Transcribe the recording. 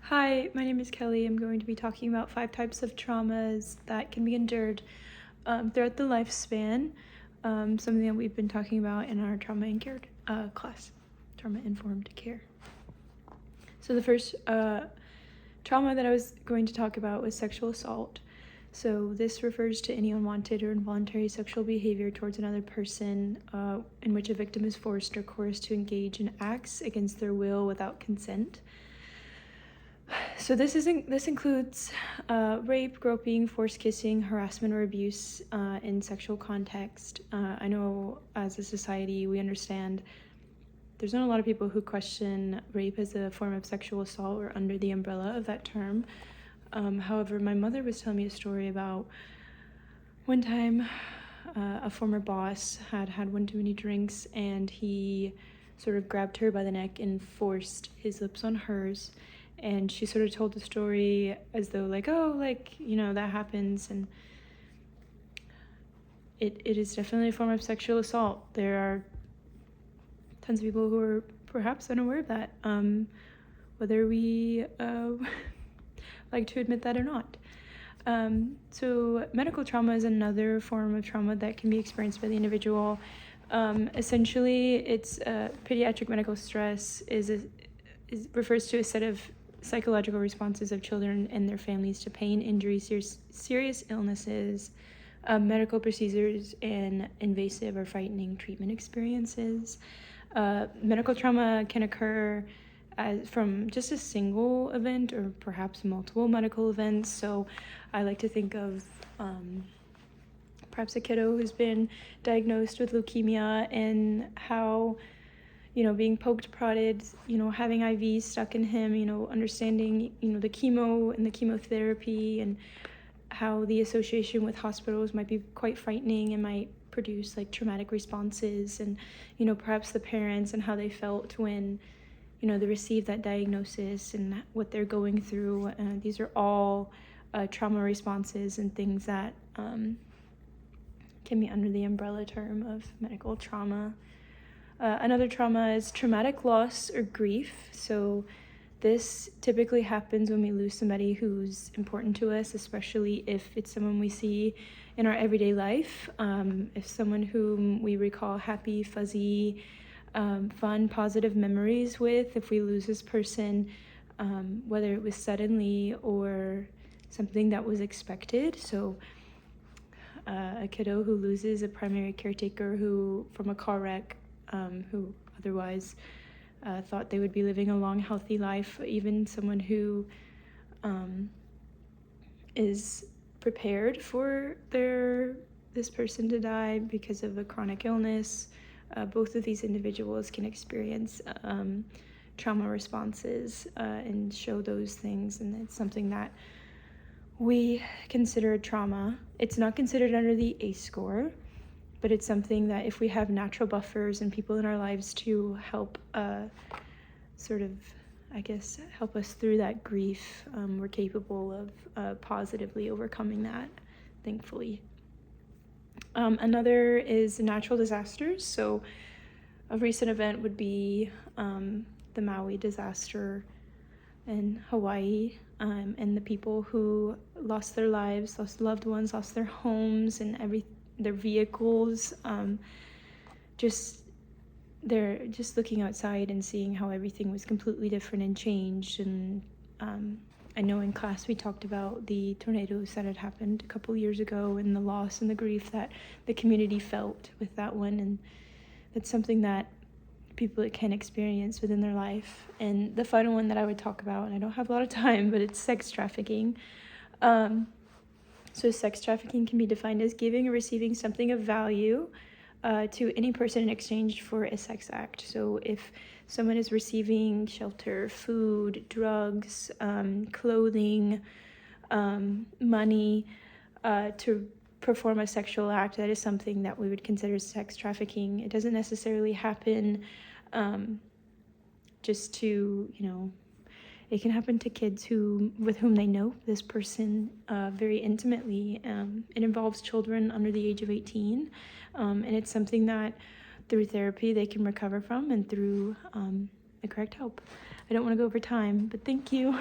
Hi, my name is Kelly. I'm going to be talking about 5 types of traumas that can be endured throughout the lifespan, something that we've been talking about in our trauma and care class, trauma-informed care. So the first trauma that I was going to talk about was sexual assault. So this refers to any unwanted or involuntary sexual behavior towards another person in which a victim is forced or coerced to engage in acts against their will without consent. So this includes rape, groping, forced kissing, harassment, or abuse in sexual context. I know as a society we understand there's not a lot of people who question rape as a form of sexual assault or under the umbrella of that term. However, my mother was telling me a story about one time a former boss had one too many drinks and he sort of grabbed her by the neck and forced his lips on hers. And she sort of told the story as though that happens, and it is definitely a form of sexual assault. There are tons of people who are perhaps unaware of that, whether we like to admit that or not. So medical trauma is another form of trauma that can be experienced by the individual. Essentially, it's pediatric medical stress refers to a set of psychological responses of children and their families to pain, injury, serious illnesses, medical procedures, and invasive or frightening treatment experiences. Medical trauma can occur from just a single event or perhaps multiple medical events. So I like to think of perhaps a kiddo who's been diagnosed with leukemia and how being poked, prodded, having IVs stuck in him, understanding, the chemo and the chemotherapy and how the association with hospitals might be quite frightening and might produce traumatic responses, and, perhaps the parents and how they felt when, they received that diagnosis and what they're going through. These are all trauma responses and things that can be under the umbrella term of medical trauma. Another trauma is traumatic loss or grief. So this typically happens when we lose somebody who's important to us, especially if it's someone we see in our everyday life. If someone whom we recall happy, fuzzy, fun, positive memories with, if we lose this person, whether it was suddenly or something that was expected. So a kiddo who loses a primary caretaker from a car wreck, who otherwise thought they would be living a long, healthy life. Even someone who is prepared for this person to die because of a chronic illness. Both of these individuals can experience trauma responses and show those things, and it's something that we consider trauma. It's not considered under the ACE score, but it's something that if we have natural buffers and people in our lives to help help us through that grief, we're capable of positively overcoming that, thankfully. Another is natural disasters. So a recent event would be the Maui disaster in Hawaii, and the people who lost their lives, lost loved ones, lost their homes and their vehicles. They're just looking outside and seeing how everything was completely different and changed. And I know in class we talked about the tornadoes that had happened a couple years ago and the loss and the grief that the community felt with that one, and that's something that people can experience within their life. And the final one that I would talk about, and I don't have a lot of time, but it's sex trafficking. So sex trafficking can be defined as giving or receiving something of value to any person in exchange for a sex act. So if someone is receiving shelter, food, drugs, clothing, money to perform a sexual act, that is something that we would consider sex trafficking. It doesn't necessarily happen just to, it can happen to kids with whom they know this person very intimately. It involves children under the age of 18, and it's something that through therapy they can recover from and through the correct help. I don't want to go over time, but thank you.